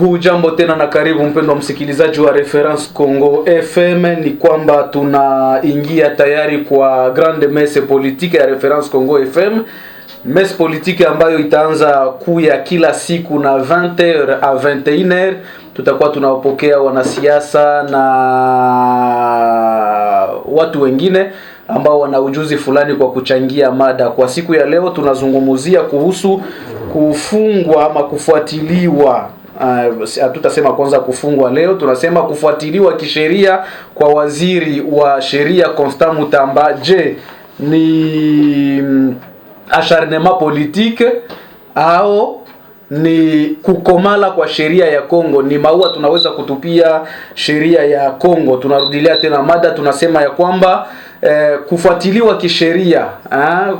Hujambo tena na karibu mpendwa msikilizaji wa Reference Congo FM. Ni kwamba tunaingia tayari kwa grande messe politique ya Reference Congo FM. Messe politique ambayo itaanza kuya kila siku na 20h à 21h. Tutakuwa tunawapokea wanasiasa na watu wengine ambao wana ujuzi fulani kwa kuchangia mada. Kwa siku ya leo tunazungumzia kuhusu kufungwa ama kufuatiliwa. Hatutasema kwanza kufungwa leo, tunasema kufuatiliwa kisheria kwa waziri wa sheria Constant Mutamba. Je, ni acharnement politique au ni kukomala kwa sheria ya Kongo? Ni maua tunaweza kutupia sheria ya Kongo? Tunarudilia tena mada, tunasema ya kwamba kufuatiliwa kisheria,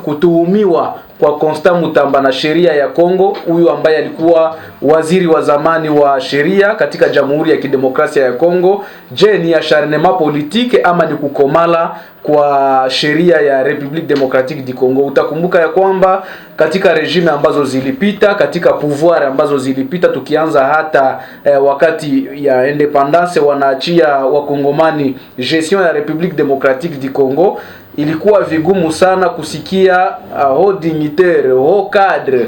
kutuhumiwa kwa Constant Mutamba na sheria ya Kongo, huyu ambaye alikuwa waziri wa zamani wa sheria katika Jamhuri ya Kidemokrasia ya Kongo. Je, ni acharnement politique ama ni kukomala kwa sheria ya Republique Democratique du Congo? Utakumbuka ya kwamba katika regime ambazo zilipita, katika pouvoir ambazo zilipita, tukianza hata wakati ya independance wanaachia wakongomani gestion ya Republique Democratique du Congo, ilikuwa vigumu sana kusikia haut dignitaire, haut cadre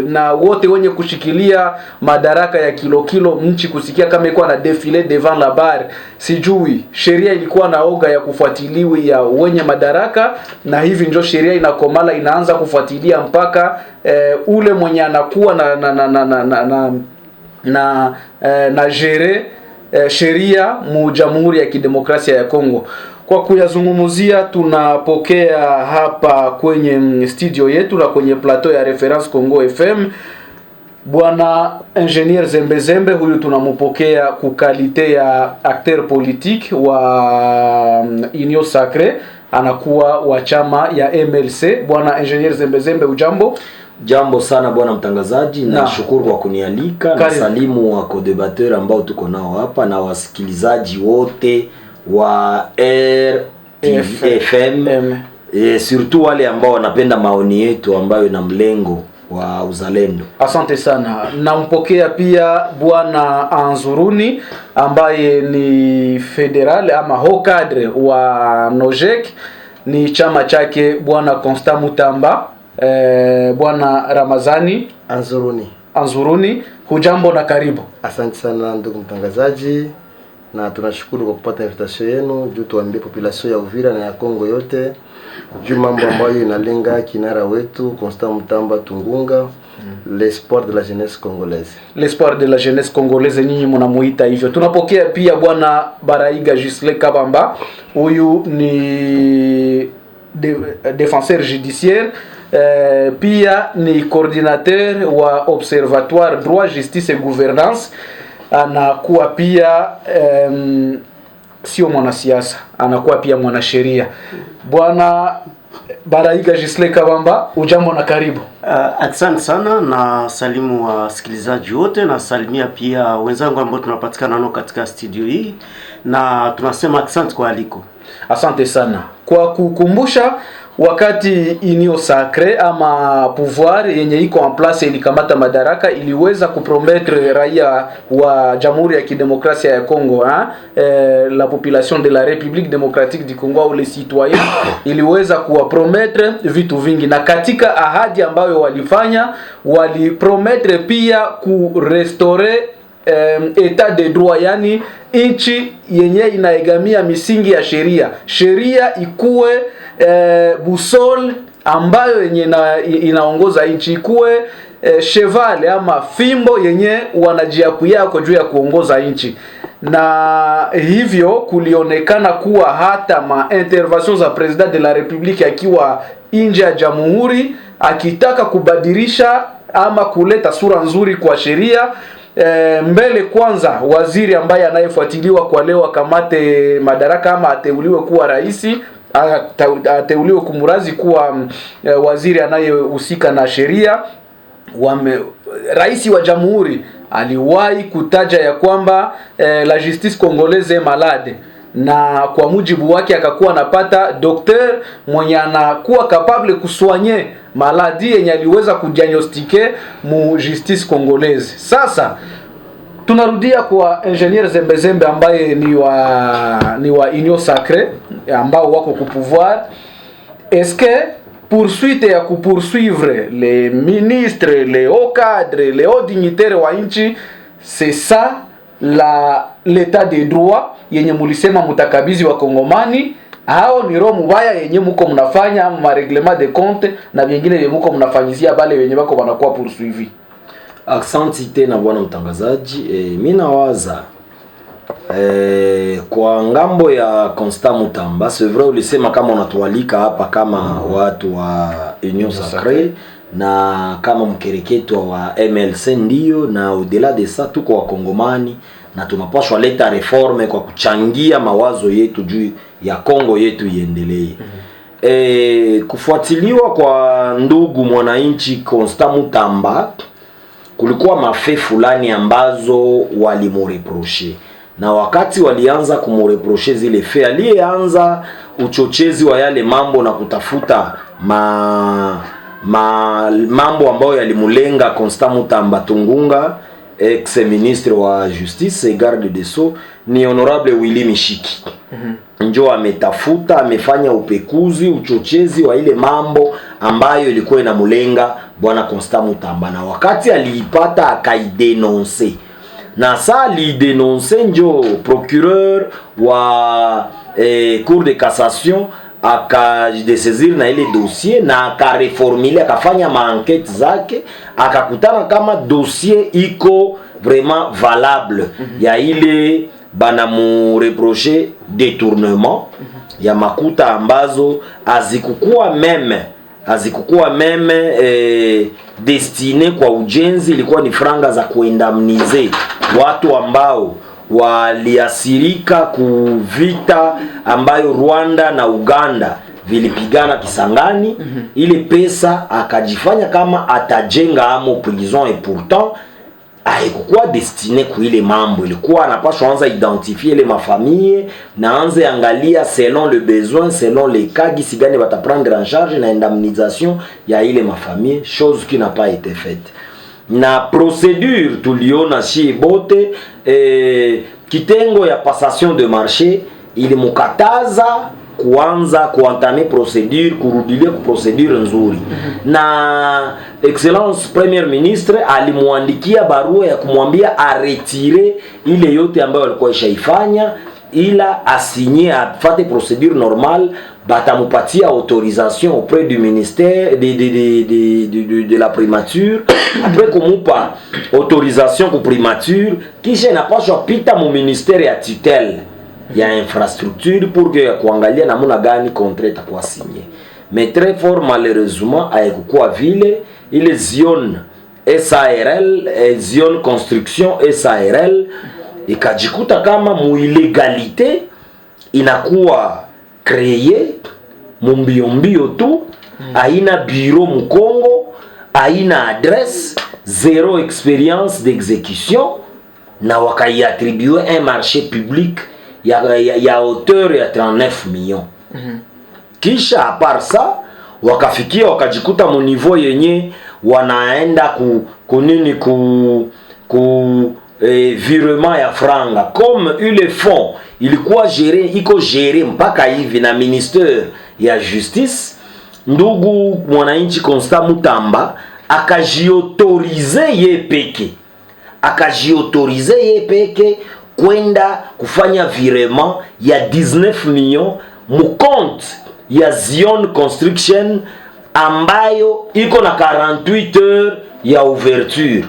na wote wenye kushikilia madaraka ya kilo nchi kusikia kama ilikuwa na defile devant la barre. Sijui sheria ilikuwa na oga ya kufuatiliwa ya wenye madaraka, na hivi ndio sheria inakomala, inaanza kufuatilia mpaka ule mwenye anakuwa na jere sheria mu Jamhuri ya Kidemokrasia ya Kongo. Kwa kuyazungumzia, tunapokea hapa kwenye studio yetu na kwenye plateau ya Reference Congo FM Bwana Engineer Zembezembe. Huyu tunamupokea kukalite ya acteur politique wa Union Sacrée, anakuwa wa chama ya MLC. Bwana Engineer Zembezembe, ujambo? Jambo sana bwana mtangazaji, na shukuru kwa kunialika. Na salimu wa co-debatteur ambao tuko nao hapa na wasikilizaji wote wa RFM, surtout wale ambao wanapenda maoni yetu ambayo na mlengo wa uzalendo. Asante sana. Nampokea pia Bwana Anzuruni ambaye ni federal ama haut cadre wa Nojek, ni chama chake Bwana Constant Mutamba. Bwana Ramazani Anzuruni, hujambo na karibu. Asante sana ndugu mtangazaji, na tunashukuru kwa kupata invitation yenu juu tuambie population ya Uvira na ya Kongo yote juu mambo ambayo inalenga kinara wetu Constant Mutamba Tungunga, l'espoir de la jeunesse congolaise. L'espoir de la jeunesse congolaise, nyinyi mnamuita hivyo. Tunapokea pia Bwana Baraiga Gisle Kabamba. Huyu ni défenseur judiciaire, pia ni coordinateur wa Observatoire Droit, Justice et Gouvernance. Anakuwa pia sio mwanasiasa, anakuwa pia mwanasheria. Bwana Baraiga Gisle Kabamba, ujambo na karibu. Asante sana, na salimu wasikilizaji wote, na salimia pia wenzangu ambao tunapatikana nao katika studio hii, na tunasema asante kwa aliko. Asante sana. Kwa kukumbusha, wakati Union Sacrée ama pouvoir yenye iko en place ilikamata madaraka, iliweza kupromettre raia wa Jamhuri ya Kidemokrasia ya Kongo, la population de la République démocratique du Congo, ou les citoyens, iliweza kuwapromettre vitu vingi, na katika ahadi ambayo walifanya, walipromettre pia kurestore etat de droit, yani nchi yenye inaegamia misingi ya sheria. Sheria ikuwe busol ambayo yenye inaongoza nchi, ikuwe cheval ama fimbo yenye wanajiapuya kwa juu ya kuongoza nchi. Na hivyo kulionekana kuwa hata ma interventions za president de la Republique akiwa nje ya jamhuri, akitaka kubadilisha ama kuleta sura nzuri kwa sheria. Mbele kwanza waziri ambaye anayefuatiliwa kwa leo akamate madaraka ama ateuliwe kuwa raisi, ateuliwe kumurazi kuwa waziri anayehusika na sheria. Rais wa jamhuri aliwahi kutaja ya kwamba la justice congolaise est malade, na kwa mujibu wake akakuwa anapata docteur mwenye anakuwa capable kuswanye maladi yenye aliweza kudiagnostike mu justice congolaise. Sasa tunarudia kwa Ingenier Zembezembe ambaye ni wa Union Sacrée ambao wako ku pouvoir. Est-ce que poursuite ya poursuivre les ministres, les hauts cadres, les hauts dignitaires wa nchi, c'est ça l'état de droit yenye mulisema mutakabizi wa Kongomani? Hao ni roho mubaya yenye muko mnafanya ma règlement de compte na vingine yenye muko mnafanyizia bale wenye bako wanakuwa poursuivi? Asante tena bwana mtangazaji. Mimi nawaza kwa ngambo ya Constant Mutamba, c'est vrai ulisema kama unatualika hapa kama watu wa Union Sacrée na kama mkereketo wa MLC, ndio, na au-delà de ça tuko wa Kongomani na tunapaswa leta reforme kwa kuchangia mawazo yetu juu ya Kongo yetu iendelee. Kufuatiliwa kwa ndugu mwananchi Constant Mutamba, kulikuwa mafe fulani ambazo walimureproche, na wakati walianza kumureproche zile fe, aliyeanza uchochezi wa yale mambo na kutafuta mambo ambayo yalimulenga Constant Mutamba Tungunga, ex-ministre wa justice et garde des Sceaux, ni honorable Willy Mishiki. Njo ametafuta, amefanya upekuzi, uchochezi wa ile mambo ambayo ilikuwa inamulenga bwana Constant Mutamba, na wakati aliipata akaidenonce, na sa alidenonce njo procureur wa cour de cassation akajidesezir na ile dossier na akareformule, akafanya maenquête zake, akakutana kama dossier iko vraiment valable ya ile bana mu reprocher détournement ya makuta ambazo azikukuwa meme destiné kwa ujenzi, ilikuwa ni franga za kuendamnize watu ambao waliasirika kuvita ambayo Rwanda na Uganda vilipigana Kisangani. Ile pesa akajifanya kama atajenga amo prison, et pourtant haikuwa destiné kwa ile mambo. Ilikuwa anapaswa anza identifier les mafamille na anze angalia selon le besoin, selon les cas gisi gani bata prendre en charge na indemnisation ya ile mafamille, chose qui n'a pas été faite. Na procédure tuliona shi bote kitengo ya passation de marché ili mukataza kuanza kuantame procédure, kurudilia ku procédure nzuri. Na excellence premier ministre alimuandikia barua ya kumwambia aretire ile yote ambayo alikuwa ishaifanya, ila asigner afate procédure normale, batamupatia autorisation auprès du ministère de la primature. Après kumupa autorisation ku primature, kisha inapaswa pita mu ministère ya tutelle ya infrastructure pour que kuangalia namuna gani contrat itakuwa signé. Mais très fort malheureusement haikuwa vile. Ile zone SARL, zone construction SARL, ikajikuta kama mu illegalité inakuwa créé mbio tu, haina bureau mu Congo, haina adresse, zéro expérience d'exécution, na wakaiattribuer un marché public ya hauteur ya 39 millions. Kisha à part ça wakafikia wakajikuta mu niveau yenye wanaenda virement ya franga, comme ile fond ilikuwa iko géré mpaka hivi na ministère ya justice. Ndugu mwananchi Constant Mutamba akajiautorize ye peke kwenda kufanya virement ya 19 millions mu compte ya Zion Construction ambayo iko na 48 heures ya ouverture.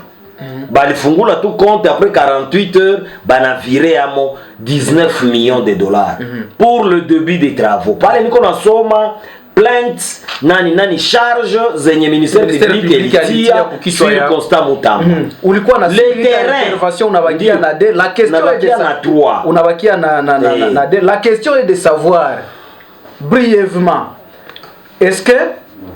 Balifungula tu compte, après 48 heures bana viré amo 19 millions de dollars pour le début des travaux. Pale niko nasoma plainte nani charge zenye ministère public elitia sur Constant Mutamba. Ulikuwa na intervention unabakia na de la question de 3 unabakia na de la question est de savoir brièvement, est-ce que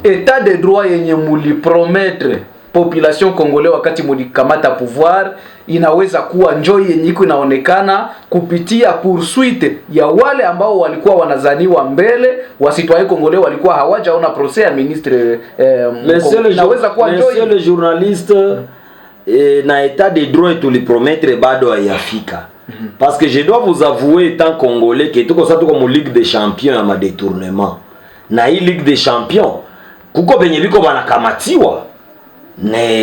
état de droit yenye muli promettre population congolais wakati mulikamata pouvoir inaweza kuwa njoo yenye iko inaonekana kupitia poursuite ya wale ambao walikuwa wanazaniwa mbele wasitwaye congolais walikuwa hawajaona procès ya ministre inaweza kuwa njoo le journaliste na état de droit tulipromettre bado hayafika. Parce que je dois vous avouer étant congolais que tuko sasa tuko mu Ligue des Champions ya madetournement. Na hii Ligue des Champions kuko benye biko banakamatiwa.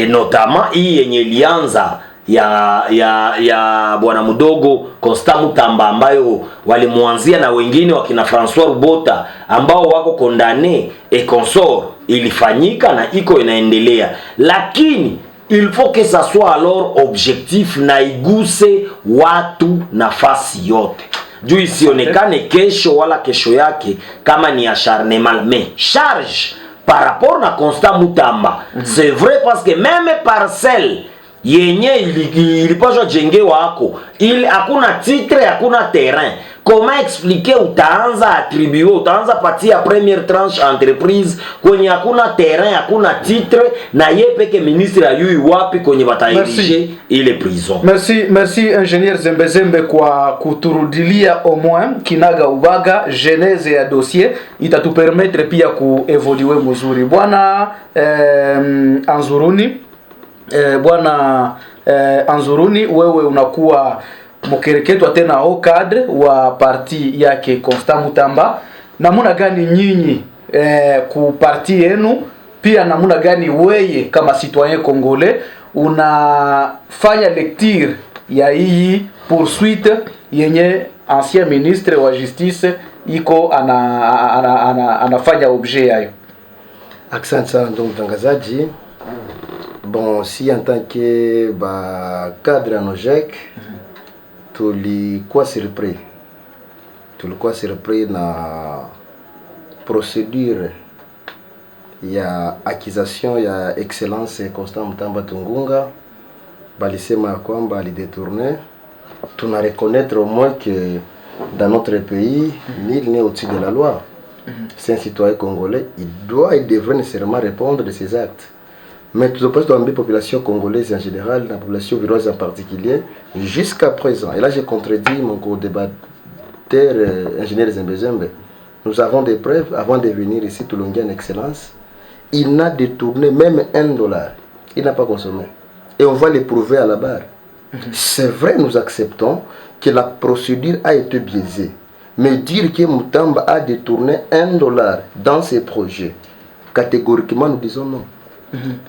Notamment hii yenye ilianza ya bwana mdogo Constant Mutamba ambayo walimwanzia na wengine wakina François Rubota ambao wako condamné et consort, ilifanyika na iko inaendelea, lakini il faut que ça soit alors objectif na iguse watu nafasi yote juu isionekane kesho wala kesho yake kama ni acharnement mais charge par rapport na Constant Mutamba. C'est vrai parce que même parcelle yenye ilipaswa jengewa hako ili hakuna titre, hakuna terrain. Comment expliquer utaanza attribuer, utaanza patia première tranche entreprise kwenye hakuna terrain, hakuna titre na ye peke ministre ayui wapi kwenye batairije ile prison. Merci ingénieur Zembezembe kwa kuturudilia au moins kinaga ubaga genèse ya dossier itatupermettre pia kuevolue mzuri. Bwana Anzuruni Bwana Anzuruni, wewe unakuwa mkereketwa tena au cadre wa parti yake Constant Mutamba. Namuna gani nyinyi ku parti yenu pia namuna gani weye kama citoyen congolais unafanya lecture ya hii poursuite yenye ancien ministre wa justice iko anafanya objet yayo? Asante sana ndugu mtangazaji. Bon, si en tant que cadre à NOJEC, tulikuwa surpris na procédure ya accusation ya excellence Constant Mutamba Tungunga, balisema kwamba alidétourné. Tuna reconnaître au moins que dans notre pays, nul n'est au-dessus de la loi. C'est un citoyen congolais, il devrait nécessairement répondre de ses actes. Mais tout au dans la population congolaise en général, la population viroise en particulier, jusqu'à présent, et là j'ai contredit mon co-débatteur ingénieur Zembezembe, nous avons des preuves, avant de venir ici, Toulongi en excellence, il n'a détourné même $1, il n'a pas consommé. Et on va le prouver à la barre. C'est vrai, nous acceptons que la procédure a été biaisée. Mais dire que Mutamba a détourné $1 dans ses projets, catégoriquement nous disons non.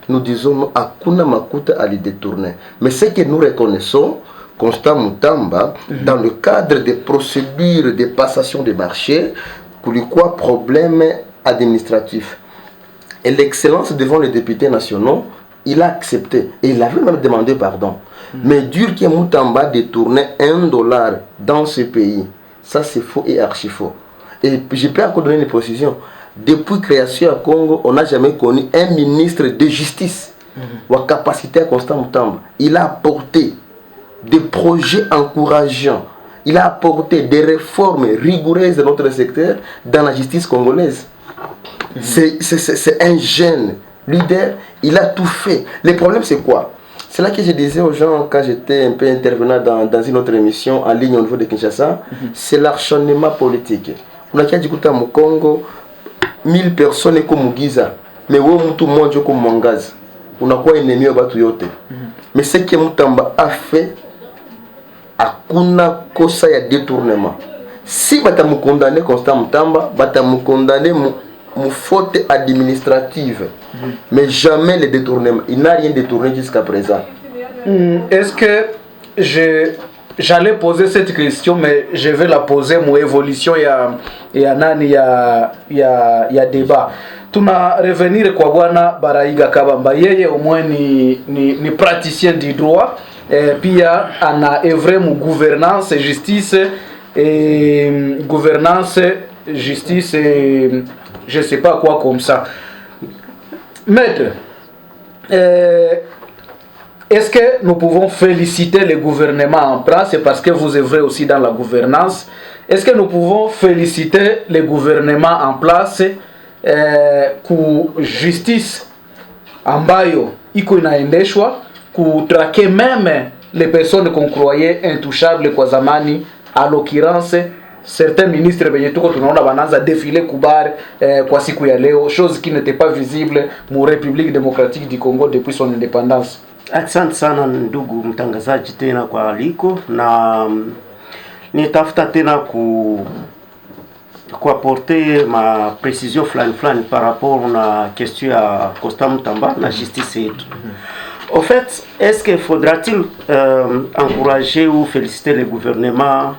Nous disons non, hakuna makuta à les détourner. Mais ce que nous reconnaissons, Constant Mutamba, dans le cadre des procédures de passation des marchés, quoi problème administratif. Et l'excellence devant les députés nationaux, il a accepté. Et il avait même demandé pardon. Mais dire que Mutamba détournait $1 dans ce pays, ça c'est faux et archi faux. Et je peux encore donner une précision. Depuis création à Congo, on n'a jamais connu un ministre de justice ou à capacité à Constant Mutamba. Il a apporté des projets encourageants. Il a apporté des réformes rigoureuses dans notre secteur, dans la justice congolaise. C'est un jeune leader, il a tout fait. Le problème c'est quoi? C'est là que je disais aux gens quand j'étais un peu intervenant dans une autre émission en ligne au niveau de Kinshasa, c'est l'acharnement politique. On a dit que au Congo, 1000 personnes comme Giza, mais où tout le monde comme Mangaz. On a quoi ennemi au batu yote. Mais ce que Mutamba a fait, hakuna kosa ya détournement. Si batamu condamné Constant Mutamba, batamu condamné mu faute administrative, mais jamais le détournement. Il n'a rien détourné jusqu'à présent. Est-ce que j'allais poser cette question, mais je vais la poser. Mon évolution ya débat. Tuna revenir kwa bwana Baraiga Kabamba. Yeye au moins ni praticien du droit. Pia ana œuvré mu gouvernance justice et je sais pas quoi comme ça. Maître, est-ce que nous pouvons féliciter le gouvernement en place parce que vous œuvrez aussi dans la gouvernance? Est-ce que nous pouvons féliciter le gouvernement en place pour justice ambayo iko inaendeshwa kutraquer même les personnes qu'on croyait intouchables kwa zamani, à l'occurrence certains ministres benye tuko tunaona bananza défiler kubar kwa siku ya leo, chose qui n'était pas visible mu République démocratique du Congo depuis son indépendance. Asante sana ndugu mtangazaji tena kwa aliko, na nitafuta tena apporter ma précision flani par rapport na question ya Constant Mutamba na justice yetu. Au fait, est-ce qu'il faudra-t-il encourager ou féliciter le gouvernement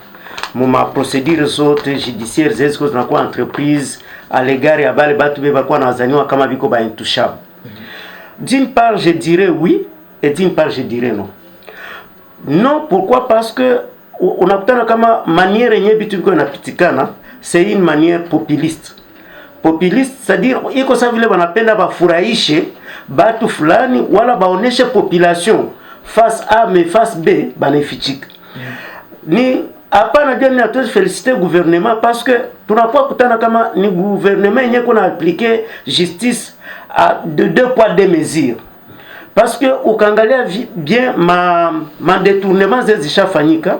ma procédure zote judiciaires ziko zinakuwa entreprise à l'égard ya bale batu beba kwa nazaniwa kama biko ba intouchable? D'une part je dirais oui et d'une part je dirais non. Non, pourquoi? Parce que unakutana kama manière yenye bitu biko inapitikana, c'est une manière populiste. Populiste, c'est-à-dire iko sa vile banapenda bafurahishe batu fulani wala baoneshe population face A mais face B banafichika. Ni hapana ndio ninatoa féliciter gouvernement parce que tunakuwa kutana kama ni gouvernement yenye kuna appliquer justice de 2 poids 2 mesures. Parce que ukangalia bien ma détournement zishafanyika,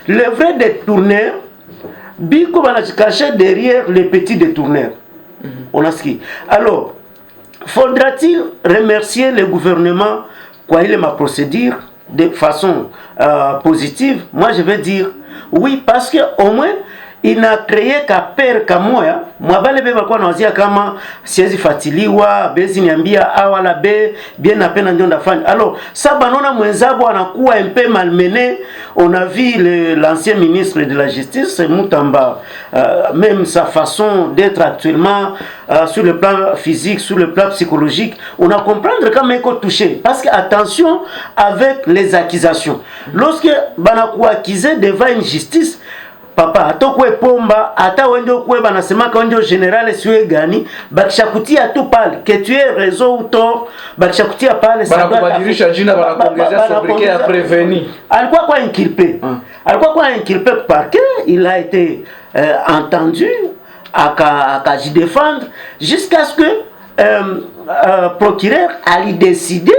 le vrai détourneur biko banachikache derrière les petits détourneurs. On a ce qui. Alors, faudra-t-il remercier le gouvernement quoi il est ma procédure de façon positive? Moi je vais dire oui, parce que au moins il n'a créé qu'à père kamoya mwabale beba kwa nawazia kama siezi fatiliwa bezi niambia awala be bien napenda ndio ndafanya. Alors ça banona mwenzabo anakuwa un peu malmené. On a vu l'ancien ministre de la justice Mutamba, même sa façon d'être actuellement sur le plan physique, sur le plan psychologique, on a comprendre quand même qu'on touché. Parce que attention avec les accusations. Lorsque banakuwa accusé devant une justice, papa atokwe pomba ata wendo kwe banasema ka ndio général siwe gani bakishakutia tu pale que tu es raison ou tort, bakishakutia pale ça banakubadilisha jina banakuongezea sobriquet ya prévenu. Alikuwa kwa inculpé, alikuwa kwa inculpé parce que il a été entendu à se défendre jusqu'à ce que procureur a décidé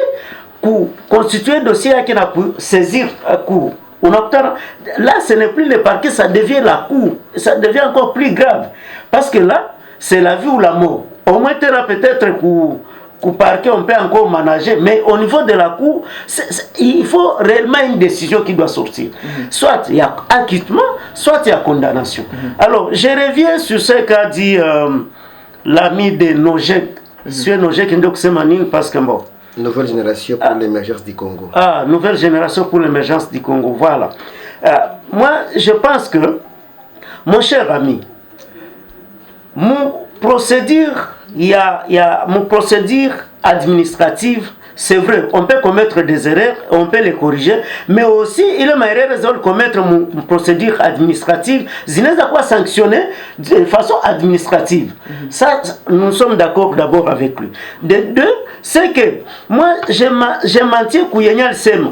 pour constituer dossier qui n'a pu saisir cour. Là, ce n'est plus le parquet, ça devient la cour. Ça devient encore plus grave. Parce que là, c'est la vie ou la mort. Au moins, peut-être qu'au parquet, on peut encore manager. Mais au niveau de la cour, il faut réellement une décision qui doit sortir. Soit il y a acquittement, soit il y a condamnation. Alors, je reviens sur ce qu'a dit l'ami de Nogek. Sur Nogek, parce que bon. Nouvelle génération pour l'émergence du Congo. Nouvelle génération pour l'émergence du Congo, voilà. Moi, je pense que, mon cher ami, mon procédure, mon procédure administrative, c'est vrai, on peut commettre des erreurs, on peut les corriger, mais aussi, il est ma erreur de commettre mon procédure administrative, je n'ai pas sanctionner de façon administrative. Ça, nous sommes d'accord d'abord avec lui. De deux, c'est que, moi, j'ai menti Kouyenya Sem.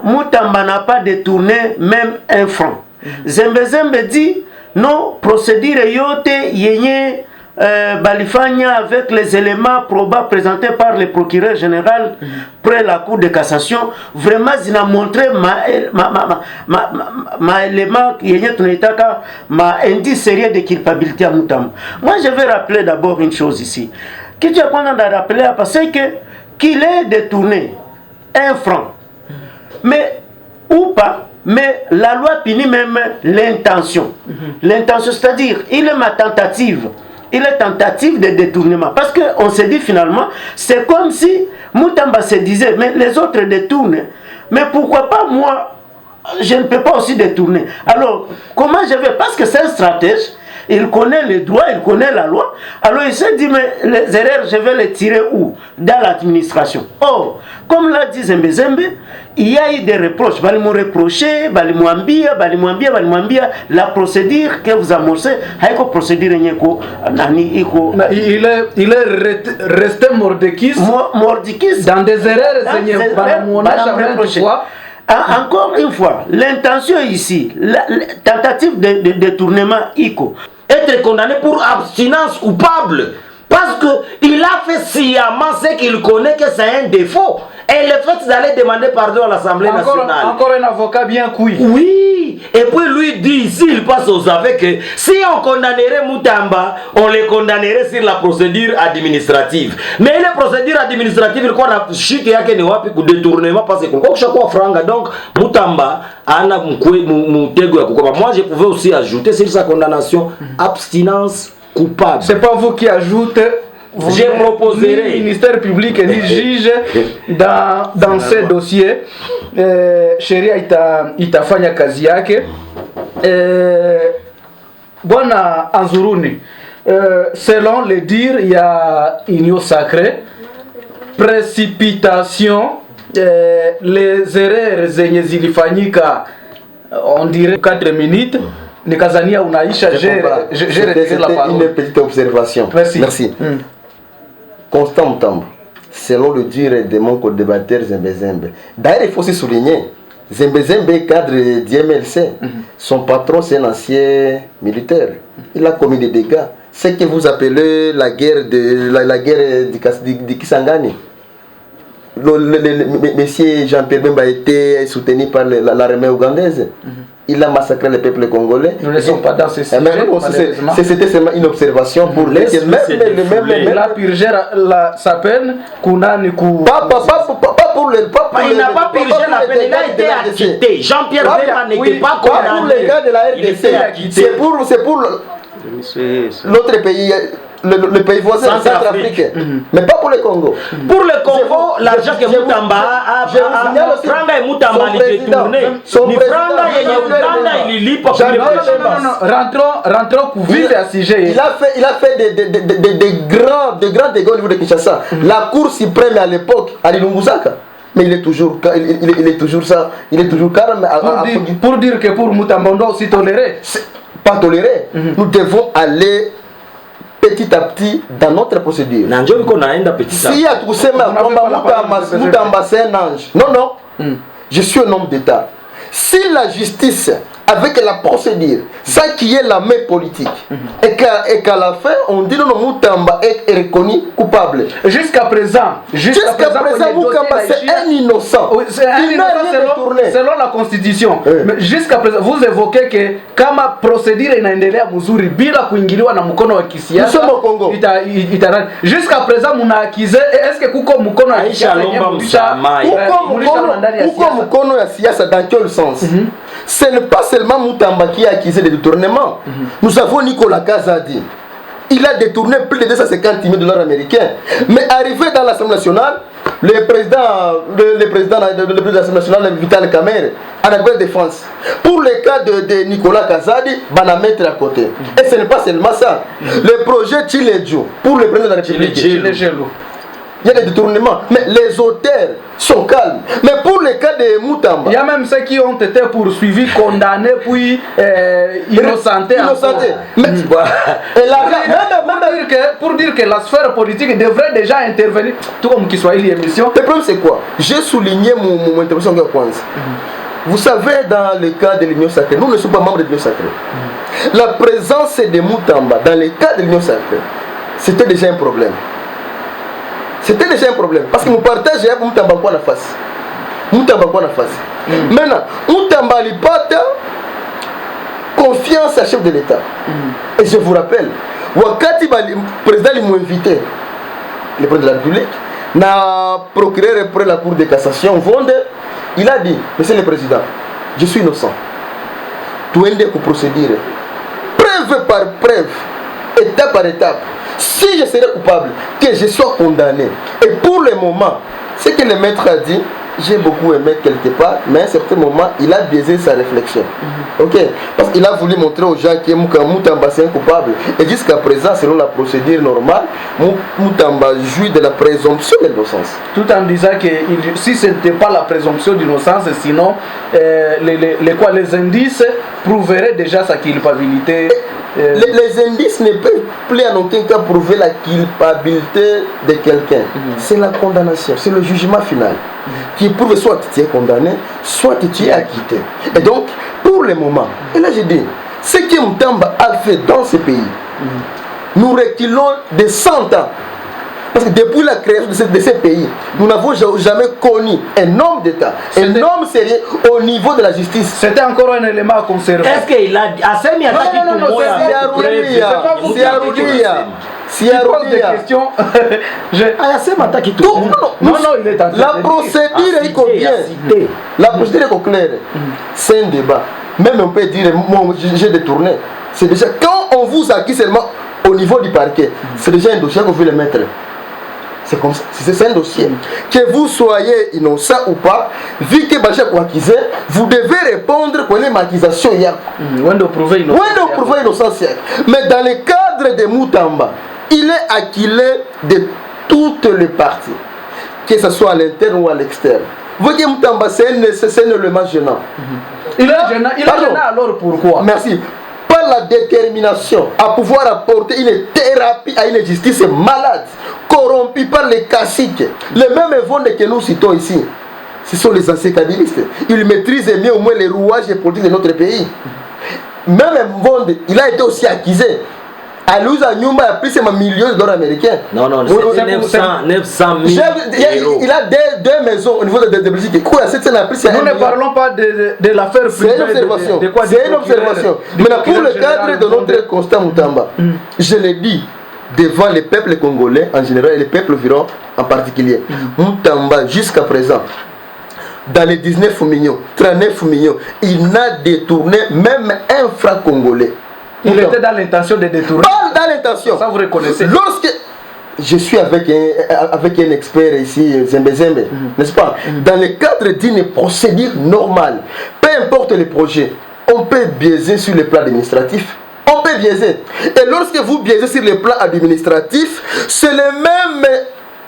Moutamba n'a pas détourné même un franc. Zembe dit, non, procédure yote yenye balifanya avec les éléments probables présentés par le procureur général près la cour de cassation, vraiment il a montré ma élément yenye tunaitaka ma indice sérieux de culpabilité à Mutamba. Moi je vais rappeler d'abord une chose ici. Qui tu as pas rappeler parce que qu'il ait détourné un franc, mais ou pas, mais la loi punit même l'intention. L'intention, c'est-à-dire il est ma tentative. Il est tentative de détournement. Parce qu'on se dit finalement, c'est comme si Mutamba se disait, mais les autres détournent. Mais pourquoi pas moi, je ne peux pas aussi détourner. Alors, comment je vais? Parce que c'est un stratège. Il connaît les droits, il connaît la loi. Alors il s'est dit, mais les erreurs, je vais les tirer où? Dans l'administration. Or, comme l'a dit Zembe Zembe, il y a eu des reproches. Bali m'ont reproché, bali m'ambia, la procédure que vous amorcez, haiko procédure nyeko nani iko. Il est resté mordicus dans des erreurs Encore une fois, l'intention ici, la tentative de détournement ICO. Être condamné pour abstinence coupable Parce qu'il a fait sciemment ce qu'il connaît que c'est un défaut. Et le fait d'aller demander pardon à l'Assemblée nationale. Encore un avocat bien cuit. Oui. Et puis lui dit, s'il passe aux aveux que si on condamnerait Moutamba, on le condamnerait sur la procédure administrative. Mais la procédure administrative, il croit que chute yake ni wapi ku détournement parce que kwa kushakuwa franga. Donc Moutamba ana mutego ya kukopa. Moi je pouvais aussi ajouter sur sa condamnation abstinence coupable. C'est pas vous qui ajoutez. Je proposerai. Ni ministère public ni juge dans ce dossier. Sheria itafanya kazi yake. Bwana Anzuruni, selon les dires, il y a union sacrée, précipitation, les erreurs zenye zilifanyika, on dirait 4 minutes. Nikazania unaisha, j'ai retiré la parole. Une petite observation. Merci. Constant Moutamba, selon le dire de mon co-débatteur Zembe Zembe. D'ailleurs, il faut aussi souligner, Zembe Zembe est cadre d'IMLC. Son patron, c'est un ancien militaire. Il a commis des dégâts. Ce que vous appelez la guerre de Kisangani. Monsieur Jean-Pierre Bemba a été soutenu par l'armée ougandaise. Il a massacré le peuple congolais. Nous ne sommes pas dans ce sujet. C'était seulement une observation pour les il a purgé sa peine. Pas pour le peuple. Il n'a pas purgé la peine, il a été acquitté. Jean-Pierre Bemba n'était pas condamné. Pour les gars de la RDC. C'est pour l'autre pays. Le pays voisin, Centrafrique, mais pas pour le Congo. Pour le Congo, l'argent que Moutamba a franga et Moutamba il détourné. Ni franga et Moutamba il lit pour rentrons pour vivre à sujet. Il a fait des grands dégâts au niveau de Kinshasa. La Cour suprême à l'époque, à Lilungusaka. Mais il est toujours calme. Pour dire que pour Moutamba on doit aussi tolérer. Pas tolérer. Nous devons aller petit à petit dans notre procédure. Si à tout ça, Moutamba c'est un ange. Non. Je suis un homme d'État. Si la justice, avec la procédure, sans qu'il y ait la main politique, et qu'à la fin, on dit non, Moutamba est reconnu coupable. Jusqu'à présent, Moutamba c'est un innocent. Oui, c'est un innocent selon la Constitution. Mais jusqu'à présent, vous évoquez que kama procédure inaendelea mzuri bila kuingiliwa na mkono wa kisiasa. Nous sommes au Congo. Jusqu'à présent, muna akize, est-ce que kuko mkono wa kisiasa kuko mkono ya siasa dans quel sens? Ce n'est pas seulement Moutamba qui a accusé de détournement. Nous avons Nicolas Kazadi. Il a détourné plus de 250 millions de dollars américains. Mais arrivé dans l'Assemblée nationale, le président de l'Assemblée nationale, Vital Kamerhe, en la défense. Pour le cas de Nicolas Kazadi, va la mettre à côté. Et ce n'est pas seulement ça. Le projet Chilejo, pour le président de la République, il y a des détournements, mais les auteurs sont calmes. Mais pour le cas de Moutamba, il y a même ceux qui ont été poursuivis, condamnés, puis innocentés. Mais, pour dire que la sphère politique devrait déjà intervenir, tout comme qu'il soit l'émission. Le problème c'est quoi? J'ai souligné mon intervention de Kwanza. Vous savez, dans le cas de l'Union sacrée, nous ne sommes pas membres de l'Union sacrée. La présence de Moutamba dans le cas de l'Union sacrée, c'était déjà un problème. C'était déjà un problème parce que nous partageons Moutamba quoi la face. Maintenant, Moutamba Lipata confiance à chef de l'État. Et je vous rappelle, wakati le président m'a invité, le président de la République, n'a procureur près la Cour de cassation, il a dit, monsieur le président, je suis innocent. Tout est pour procéder. Preuve par preuve, étape par étape. Si je serais coupable, que je sois condamné. Et pour le moment, ce que le maître a dit, j'ai beaucoup aimé quelque part, mais à un certain moment, il a biaisé sa réflexion. Ok? Parce qu'il a voulu montrer aux gens que Moutamba c'est un coupable. Et jusqu'à présent, selon la procédure normale, Moutamba jouit de la présomption d'innocence. Tout en disant que si ce n'était pas la présomption d'innocence, sinon les indices prouveraient déjà sa culpabilité. Les indices ne peuvent plus en aucun cas prouver la culpabilité de quelqu'un. C'est la condamnation, c'est le jugement final qui prouve soit tu es condamné, soit tu es acquitté. Et donc, pour le moment, et là je dis, ce que Moutamba a fait dans ce pays, nous reculons de 100 ans. Parce que depuis la création de ces pays, nous n'avons jamais connu un homme d'État, un homme sérieux au niveau de la justice. C'était encore un élément à conserver. Est-ce qu'il a Asemi ataki kumoya? Si elle pose des questions, Asemi ataki tu. Non, il est en train la procédure est bien. La procédure est claire. C'est un débat. Même on peut dire, moi j'ai détourné. C'est déjà, quand on vous accuse seulement au niveau du parquet, c'est déjà un dossier que vous voulez le mettre. C'est comme ça, c'est un dossier. Que vous soyez innocent ou pas, vu que Bachar est accusé, vous devez répondre pour les accusations. Où est prouver innocence. Mais dans le cadre de Moutamba, il est acquilé de toutes les parties, que ce soit à l'interne ou à l'externe. Vous voyez, Moutamba, c'est un élément gênant. Il est gênant alors pourquoi? Merci. Par la détermination à pouvoir apporter une thérapie à une justice malade, corrompue par les caciques. Les mêmes vendeurs que nous citons ici, ce sont les anciens kabylistes. Ils maîtrisent mieux au moins les rouages politiques de notre pays. Même Mvonde, il a été aussi accusé. À Louisa Nyumba a pris ses millions de dollars américains. Non, c'est 900 000 euros. Il a deux maisons au niveau de Belgique. Nous ne parlons pas de l'affaire privée. C'est une observation. C'est une observation. Maintenant, pour le cadre de notre constat Moutamba, je l'ai dit devant les peuples congolais en général et les peuples virons en particulier. Moutamba, jusqu'à présent, dans les 19 millions, 39 millions, il n'a détourné même un franc congolais. Il était dans l'intention de détourner. Pas dans l'intention. Ça vous reconnaissez. Lorsque je suis avec un expert ici, Zembe, n'est-ce pas? Dans le cadre d'une procédure normale, peu importe les projets, on peut biaiser sur le plan administratif. On peut biaiser. Et lorsque vous biaisez sur le plan administratif, c'est le même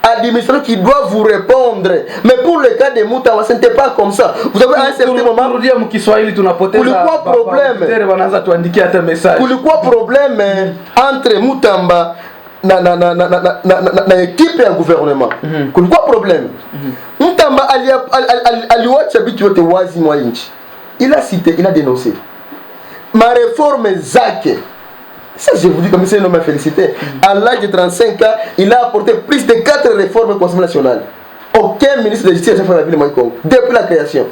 administrateur qui doit vous répondre. Mais pour le cas de Moutamba, ce n'était pas comme ça. Vous avez à un certain moment. Kulikuwa problème entre Moutamba na équipe ya gouvernement. Kulikuwa problème. Moutamba aliwacha vitu yote wazi mwa nchi. Il a cité, il a dénoncé. Ma réforme Zake. Ça, je vous dis comme c'est un homme à féliciter. À l'âge de 35 ans, il a apporté plus de 4 réformes au Conseil national. Aucun ministre de justice n'a fait la ville de Moïkongo. Depuis la création.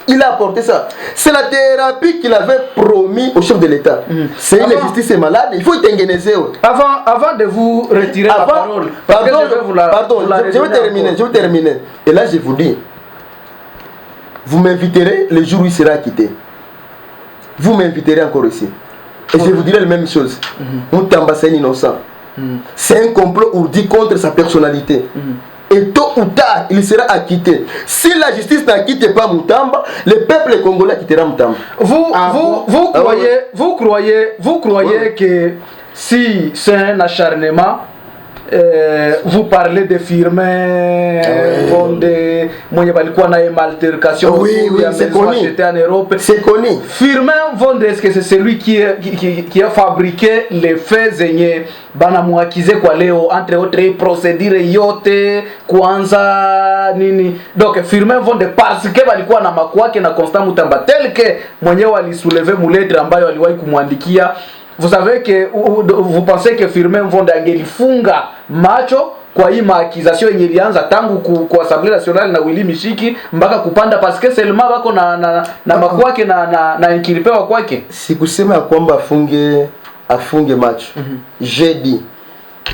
Il a apporté ça. C'est la thérapie qu'il avait promis au chef de l'État. C'est une justice malade, il faut t'inguénéser. Avant de vous retirer la parole, je vais terminer. Et là, je vous dis, vous m'inviterez le jour où il sera acquitté. Vous m'inviterez encore ici. Et je vous dirai la même chose. Moutamba, c'est un innocent. C'est un complot ourdi contre sa personnalité. Et tôt ou tard, il sera acquitté. Si la justice n'acquitte pas Moutamba, le peuple congolais acquittera Moutamba. Vous croyez que si c'est un acharnement, vous parlez de Firmin, de altercation, oui, c'est connu. En Europe. C'est connu. Firmin Vonde, est-ce que c'est celui qui a fabriqué les faits zéniers banamwakize kwa leo, entre autres procédures yote kwanza nini? Donc Firmin Vonde, parce que balikuwa na makwake na Constant Moutamba, tel que mwenyewe alisouleve muletre ambayo aliwahi kumwandikia. Vous savez que vous pensez que Firmin Vonde angelifunga macho kwa hii maakizasio yenye ilianza tangu kwa Assemblée nationale na Willy Mishiki mpaka kupanda, parce que seulement bako na makwake na inkilipewa kwake. Sikusema kwamba afunge macho. J'ai dit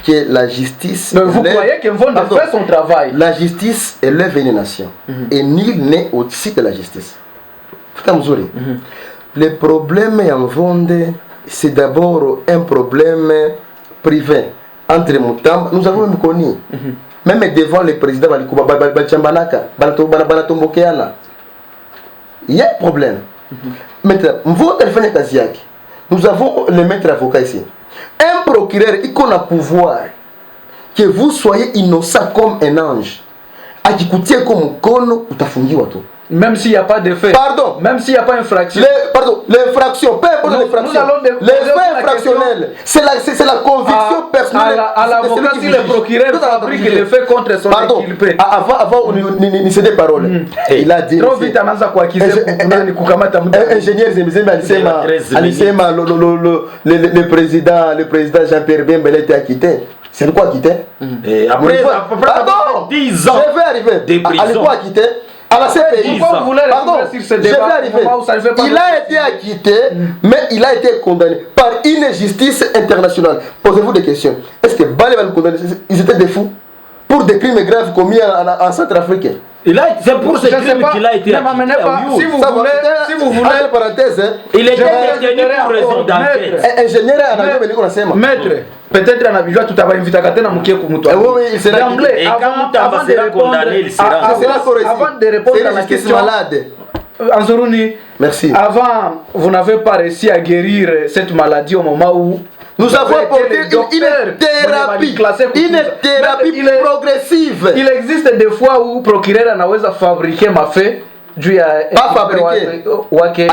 que la justice. Mais vous croyez que Vonde fait son travail? La justice élève une nation et nul n'est au-dessus de la justice. Le problème en Vonde, c'est d'abord un problème privé entre Moutamba. Nous avons même connu, même devant le président Balchambanaka, Balatombokeana, il y a un problème. Maintenant, nous avons le maître avocat ici. Un procureur, il a pouvoir que vous soyez innocent comme un ange. Akikutia comme kono utafungiwa tu. Même s'il n'y a pas de fait. Pardon. Même s'il n'y a pas infraction. L'infraction, peu importe l'infraction. Les faits infractionnels, c'est la conviction personnelle. À l'avocat, si le procureur fabrique les faits contre son inculpé. Avant, on ne cède parole. Il a dit. Trop vite, on a acquis. Ingénieur Zemzembe alisema le président Jean-Pierre Bemba était acquitté. C'est quoi acquitté? Après 10 ans, je vais arriver. Alikuwa acquitté. À la CPI. Pardon, je vais arriver. Il a été acquitté, mais il a été condamné par une justice internationale. Posez-vous des questions. Est-ce que Bale va le condamner? Ils étaient des fous pour des crimes graves commis en Centrafrique. C'est pour ce crime qu'il a été acquitté. Si vous voulez, il était détenu pour raison d'enquête. Ingénieur anasema. Maître, peut-être anabijua tutabainvita katena mkie kumtoa. Oui, il sera condamné, il sera avant de répondre à la question malade. Anzuruni, merci. Avant, vous n'avez pas réussi à guérir cette maladie au moment où nous avons apporté une thérapie progressive. Il existe des fois où procureur anaweza fabriquer mafé juu ya wake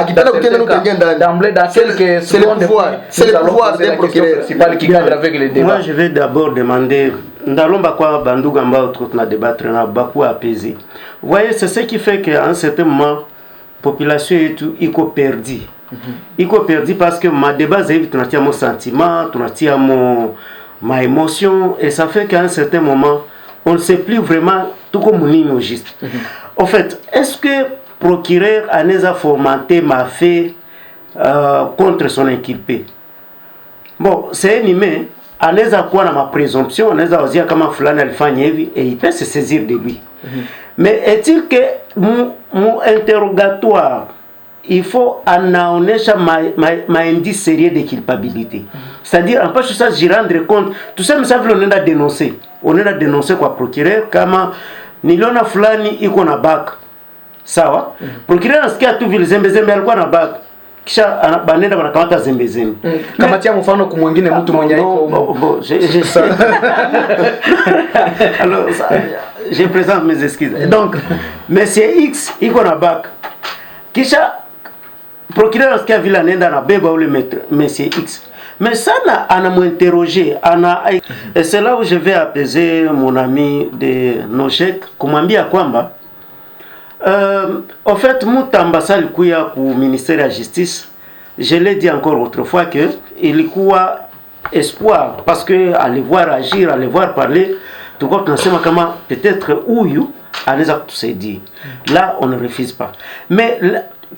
d'emblée dans quelques secondes. C'est le pouvoir d'un procureur qui cadre avec les débats. Moi je vais d'abord demander ndalomba kwa banduga ambao tuna débattre na baku apaiser. Vous voyez, c'est ce qui fait qu'à un certain moment population iko perdue. Iko perdu parce que ma débat zaivi tunatia mon sentiment, tunatia ma émotion, et ça fait qu'à un certain moment on ne sait plus vraiment tout comme on juste. En fait, est-ce que procureur a formaté ma fait contre son inculpé? Bon, c'est un humain, anaweza kuwa na ma présomption, anaweza wazia kama fulani alifanya hivi et il peut se saisir de lui. Mais est-il que mon interrogatoire il faut anaonesha ma indice sérieux de culpabilité. C'est-à-dire, en plus de ça, j'y rendre compte. Tout ça, ça veut on a dénoncé. On a dénoncé quoi, procureur, kama niliona fulani iko na bak. Sawa? Procureur nasikia tu vile zembe alikuwa na bak. Kisha banenda banakamata zembe. Kama tia mfano kwa mwingine mtu mwenye iko. Alors, je présente mes excuses. Donc, monsieur X iko na bak. Kisha procureur nasikia vile anaenda na beba ule monsieur X. Mais ça ana m'interroger, et c'est là où je vais apaiser mon ami de Noshek kumwambia kwamba en fait Mutamba salikuya ku ministère de la justice. Je l'ai dit encore autrefois que ilikuwa espoir parce que aller voir agir, aller voir parler, tout quoi tunasema kama peut-être huyu anaweza kutusaidia. Là on ne refuse pas. Mais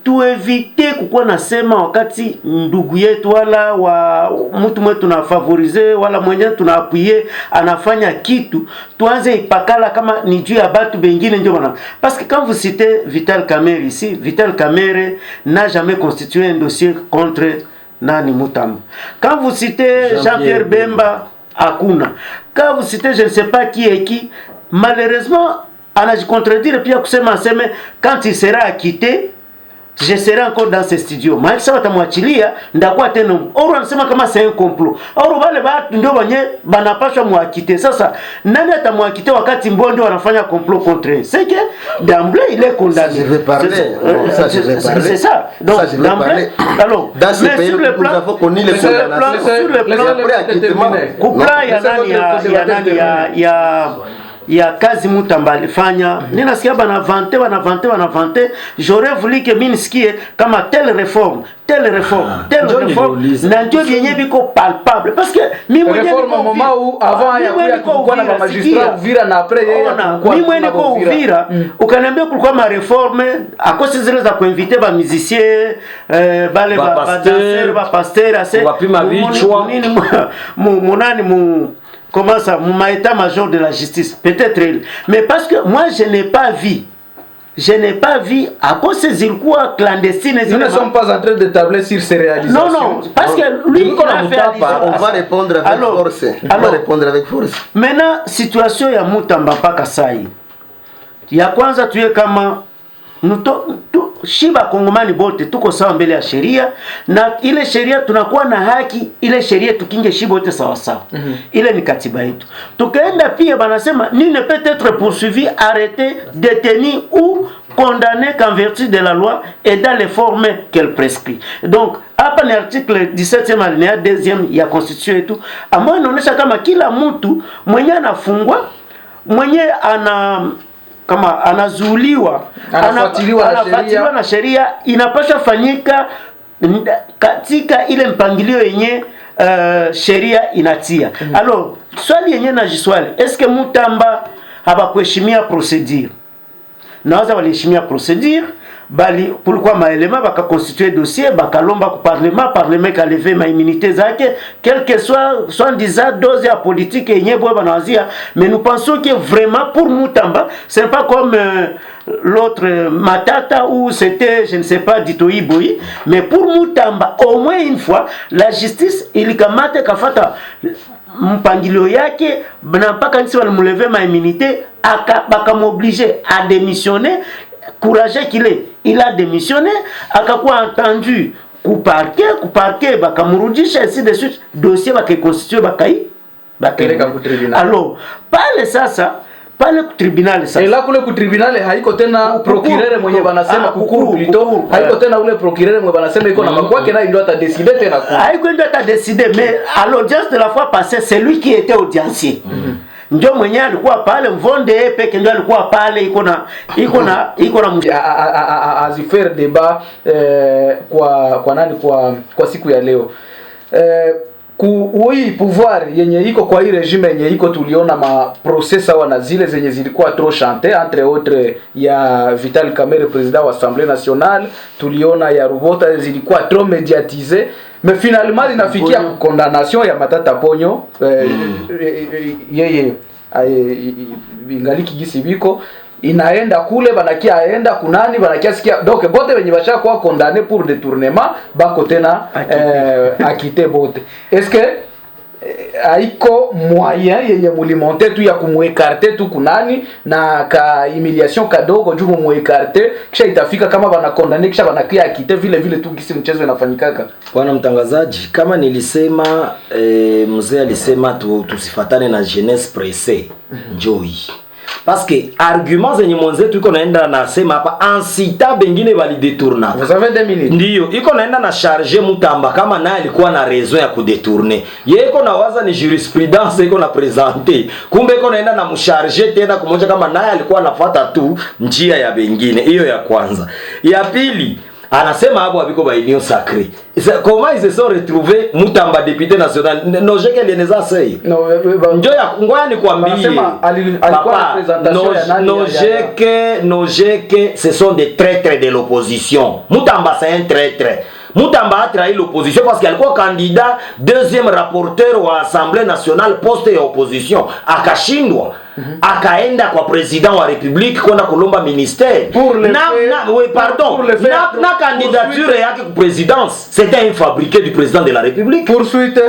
tu éviter kukuwa nasema wakati ndugu yetu wala wa mtu mwetu na favoriser wala mwenyewe tunaapuye anafanya kitu tuanze ipakala kama ni juu ya batu bengine ndio bana. Parce que quand vous citez Vital Kamerhe ici, Vital Kamerhe n'a jamais constitué un dossier contre Nani Mutamba. Quand vous citez Jean-Pierre Bemba, hakuna. Quand vous citez je ne sais pas qui est qui, malheureusement anajicontredire pia kusema aseme quand il sera acquitté je serai encore dans ce studio. Maana sasa watamwachilia ndakuwa tena. Oro anasema kama c'est un complot. Oro wale watu ndio wenye banapaswa muakite. Sasa nani atamwakite wakati mbao ndio wanafanya complot contre eux? C'est que d'emblée il est condamné. Je vais parler. C'est ça. Donc d'emblée alors dans ce pays nous avons connu les condamnations sur le plan ya kazi Mutamba alifanya. Ninasikia banavante. J'aurais voulu que mimi nisikie kama telle réforme na ndio yenyewe biko palpable parce que mimi mwenyewe réforme moment où avant ya kulikuwa na magistrat Uvira na après yeye mimi mwenyewe niko Uvira ukaniambia kulikuwa ma réforme akosi zile za kuinviter ba musiciens bale ba danseurs ba pasteurs assez wapima vichwa nini munani comment ça, mon état-major de la justice, peut-être elle. Mais parce que moi, je n'ai pas vu à cause de ces quoi clandestines. Nous ne sommes pas en train de tabler sur ces réalisations. Non, parce que lui, on va répondre avec force. On va répondre avec force. Maintenant, situation ya Mutamba paka sai. Ya kwanza tuye kama shiba kongomani bote tuko sawa mbele ya sheria na ile sheria tunakuwa na haki ile sheria tukinge shiba bote sawa sawa. Ile ni katiba yetu. Tukaenda pia banasema ni ne peut être poursuivi, arrêté, détenu ou condamné qu'en vertu de la loi et dans les formes qu'elle prescrit. Donc hapa ni article 17e alinéa 2e ya constitution yetu ambayo inaonyesha kama kila mtu mwenye anafungwa, mwenye kama anazuiliwa, anafuatiliwa na sheria, inapaswa fanyika katika ile mpangilio yenye sheria inatia. Alors swali yenye najiswali, est-ce que Mutamba habakuheshimia procedure? Nawaza waliheshimia procedure, bali kulikuwa maelema baka constituer dossier, bakalomba ku parlement ka lever ma immunité zake, quel que soit disant dose ya politique yenye boye banawazia. Mais nous pensons que vraiment pour Mutamba, ce n'est pas comme l'autre Matata où c'était, je ne sais pas, Ditoyi Boyi, mais pour Mutamba, au moins une fois, la justice ilikamate kafata mpangilio yake na mpaka nisi walimuleve ma immunité, bakamoblige à démissionner. Courageux qu'il est, il a démissionné, akakuwa entendu ku parquet bakamurudisha, ainsi de suite, dossier bakakonstitue bakeleka ku tribunal. Alors pale sasa pale ku tribunal sasa, ila kule ku tribunal haiko tena procureur mwenye banasema kukuru plutôt, haiko tena ule procureur mwenye banasema iko na makwake na ndio atadécider tena ku haiko ndio atadécider. Mais à l'audience de la fois passée, c'est lui qui était audiencier. Ndio mwenye alikuwa pale, Mvonde peke ndio alikuwa pale, iko na azifaire débat kwa nani kwa siku ya leo. Kui pouvoir yenye iko kwa hii regime yenye iko, tuliona ma procès wana zile zenye zilikuwa trop chanté, entre autres ya Vital Kamerhe président wa Assemblée nationale, tuliona ya Rubota zilikuwa trop médiatisé, mais finalement inafikia condamnation ya Matata Ponyo. Yeye ingaliki gisi biko inaenda kule banakia aenda kunani banakia sikia, donc bote wenye basha kwa condamné pour détournement bako tena akite bote. Est-ce que haiko moyen yenye mulimonte tu ya kumuekarte tu kunani na ka humiliation kadogo juu muekarte, kisha itafika kama bana condamné kisha banakia akite vile tu kisi mchezo inafanyikaka? Bwana mtangazaji, kama nilisema mzee alisema tusifatane na jeunesse pressée, njoi. Parce que arguments zenye mwenzetu iko naenda nasema hapa ansita bengine bali détourner. Vous avez 2 minutes. Ndio, iko naenda na charger Mutamba kama naye alikuwa na raison ya kudetourner. Yeye iko na waza ni jurisprudence iko na présenter. Kumbe iko naenda na mcharger tena kumoja kama naye alikuwa anafuata tu njia ya bengine. Hiyo ya kwanza. Ya pili, anasema hapo abiko ba union sacrée. Comment ils se sont retrouvés Mutamba député national? Noje que lieneza sei. No, ndio ya ngoja nikwambie. Alikuwa representation ya nani? Noje que ce sont des traîtres de l'opposition. Mutamba c'est un traître. Mutamba a trahi l'opposition parce qu'il alikuwa candidat deuxième rapporteur wa Assemblée nationale poste ya opposition, akashindwa. Akaenda kwa president wa République kwenda kulomba ministère. Na candidature yake ku présidence, c'était un fabriqué du président de la République. Poursuite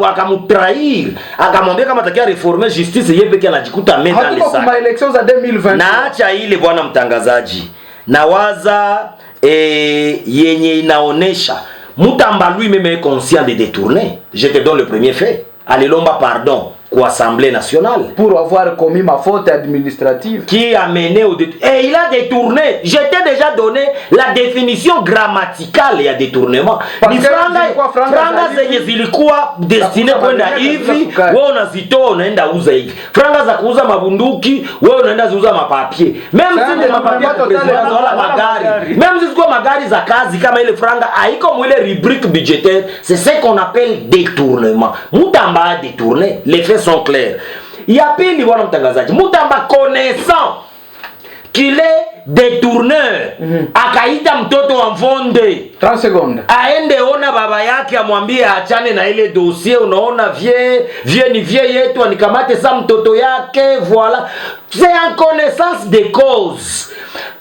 akamutrahir, akamwambia kama atakia reformer justice yeye pekee anajikuta meta les sacs. Kwa elections za 2020. Na acha ile bwana mtangazaji. Nawaza yenye inaonesha Mutamba lui-même est conscient de détourner. Je te donne le premier fait. Alilomba pardon kwa Assemblée nationale pour avoir commis ma faute administrative qui a mené au détournement. Et il a détourné. Je t'ai déjà donné la définition grammaticale ya détournement. Ni franga zenye zilikuwa destiné kwenda hivi, wewe unazitoa unaenda uza hivi. Franga za kuuza mabunduki, wewe unaenda ziuza mapapier. Même si ndio mapapier wala magari. Même si kwa magari za kazi kama ile franga haiko mwile rubrique budgétaire, c'est ce qu'on appelle détournement. Mutamba a détourné. Les faits sont clairs. Ya pili bwana mtangazaji, Mutamba connaissant qu'il est détourneur, akaita mtoto wa Mvonde 30 secondes aende ona baba yake amwambie achane na ile dossier. Unaona vie ni vie yetu, anikamate sa mtoto yake. Voilà, c'est en connaissance de cause.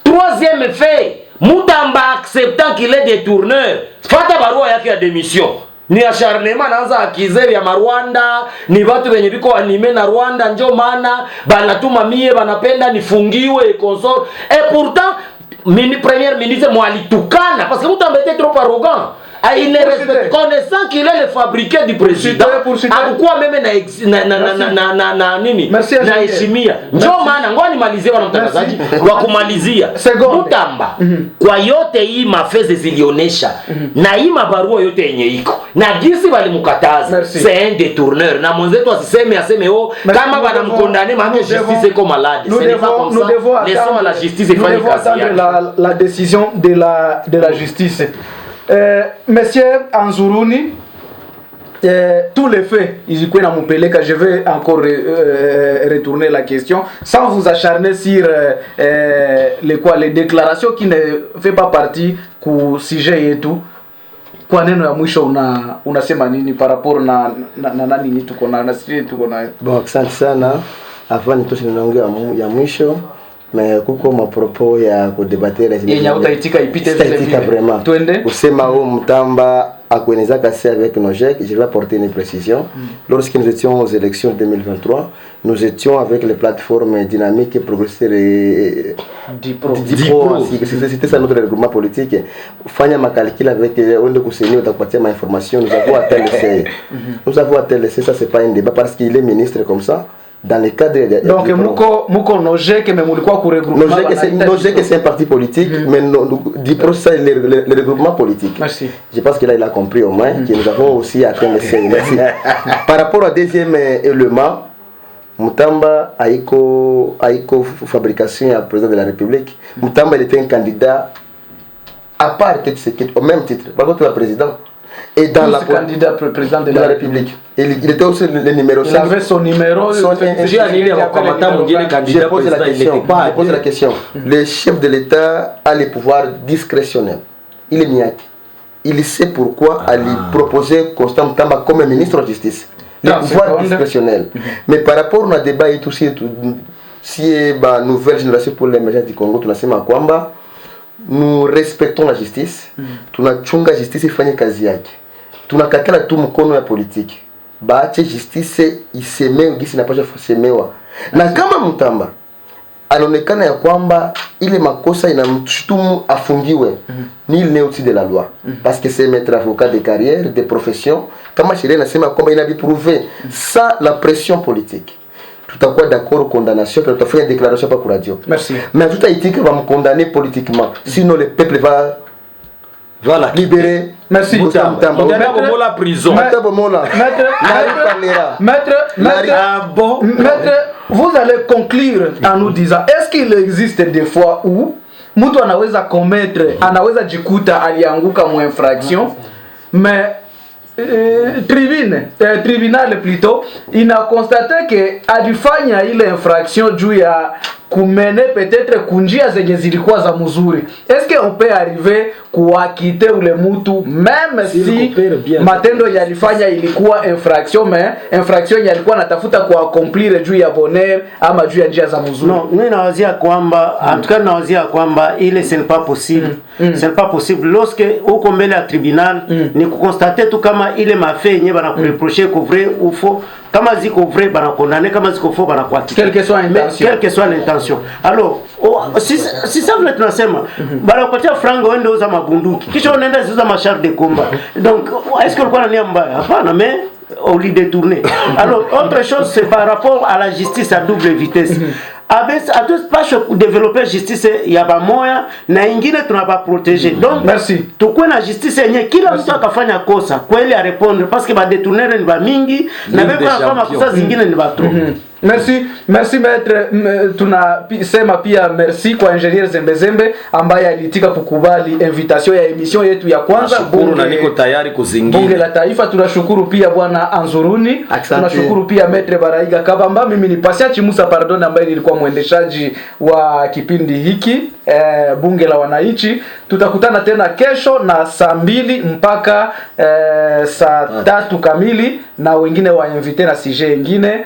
Troisième fait, Mutamba acceptant qu'il est détourneur, fata barua yake ya démission. Ni acharnement naanza akize ya Rwanda, ni watu wenye biko anime na Rwanda, njo maana banatuma mie banapenda nifungiwe consort. Et pourtant premier ministre mwalitukana parce que Mutamba était trop arrogant. il ne respecte, connaissant qu'il est le fabriqué du président, hakukuwa meme na nini na heshimia. Ndio maana ngoni malizia wana mtangazaji wa kumalizia Mutamba kwa yote hii mafeze zilionesha na hii mabarua yote yenye iko na jinsi walimkataza, c'est un détourneur na mwenzetu aseme oh kama wanamkondane maana justice iko malade. Ce n'est pas comme ça. Laissons la justice faire la décision de la justice. Monsieur Anzuruni, tous les faits, je vais encore retourner la question sans vous acharner sur les déclarations qui ne fait pas partie du sujet et tout. Kwa neno ya mwisho unasema nini par rapport na nini tuko na sisi tuko na. Bon, asante sana. Avant nitoshe ninaongea ya mwisho mais kuko mapropos ya kudebatera yenye utaitika ipite vile vraiment. Twende Usema Mutamba akueneza kasi avec Nojek, je vais apporter une précision. Lorsque nous étions aux élections 2023, nous étions avec les plateformes dynamiques et progressistes Dipro. C'était ça notre regroupement politique. Fanya makalkila avec onde kuseni utakupatia ma information, nous avons atteint le CE. Nous avons atteint le CE, ça c'est pas un débat parce qu'il est ministre comme ça. Dans le cadre de donc muko Nojek mais mulikuwa ku regroupement. Nojek c'est un parti politique mais Dipro c'est le regroupement politique. Merci. Je pense que là il a compris au moins que nous avons aussi atteint le CE. Merci. Par rapport au deuxième élément, Mutamba aiko fabrication à président de la République. Mutamba il était un candidat à part au même titre, par contre le président. Et dans la candidat président de la République. Il était aussi le numéro 5. Il avait son numéro. Je pose la question. Le chef de l'État a le pouvoir discrétionnel. Il est niaque. Il sait pourquoi aller proposer Constant Mutamba comme ministre de justice. Le pouvoir discrétionnel. Mais par rapport au débat et tout si la nouvelle génération pour l'émergence du Congo, nous respectons la justice. Tunachunga justice ifanye kazi yake. Tunakatala tu mkono ya politiki. Baache justice isemewe gisi inapaswa kusemewa. Na kama Mutamba anaonekana ya kwamba ile makosa inamshutumu afungiwe, ni il n'est au-dessus de la loi. Parce que c'est maître avocat de carrière, de profession. Kama sheria inasema kwamba inabiprouver sans la pression politique. Tutakuwa d'accord condamnation, tutafanya déclaration par radio. Merci. Mais tout a été que va me condamner politiquement. Sinon le peuple va la libérer. Merci. Maître, vous allez conclure en nous disant, est-ce qu'il existe des fois où mtu anaweza jikuta alianguka mu infraction mais tribunal plutôt ina constaté que alifanya ile infraction juu ya kumene peut-être kunjia zenye zilikuwa za mzuri. Est-ce que on peut arriver kuakite ule mtu même si matendo yalifanya ilikuwa infraction mais infraction yalikuwa natafuta kuaccomplir juu ya bonheur ama juu ya njia za mzuri? Non, mimi nawazia kwamba en tout cas nawazia kwamba ile ce n'est pas possible. Ce n'est pas possible lorsque uko mbele ya tribunal ni kuconstater tu kama ile mafait yenye bana kureprocher ko vrai ou faux. Kama ziko vrai bana condamner, kama ziko faux bana kuakite. Quelle que soit l'intention. Quelle que soit l'intention. Alors, si ça vile tunasema bana kupatia franga wende uza mabunduki. Kisha unaenda ziuza machar de combat. Donc, est-ce que ulikuwa na nia mbaya? Hapana, mais au lieu de tourner. Alors, autre chose c'est par rapport à la justice à double vitesse. Hatuwezi développer justice ya bamoya na ingine tunaba protéger. Donc merci. Tukue na justice yenye kila mtu akafanya kosa kweli a répondre parce que ba détourneur ni ba mingi na beko kama kosa zingine ni ba trop. Merci maître, tunasema pia merci kwa engineer Zembezembe ambaye alitika kukubali invitation ya emission yetu ya kwanza bunge, na niko tayari kuzingira bunge la taifa. Tunashukuru pia bwana Anzuruni, tunashukuru pia maître Baraiga Kabamba. Mimi ni Pasia Chimusa pardon ambaye nilikuwa mwendeshaji wa kipindi hiki bunge la wananchi. Tutakutana tena kesho na saa 2 mpaka saa 3 kamili na wengine wa invite na sije nyingine.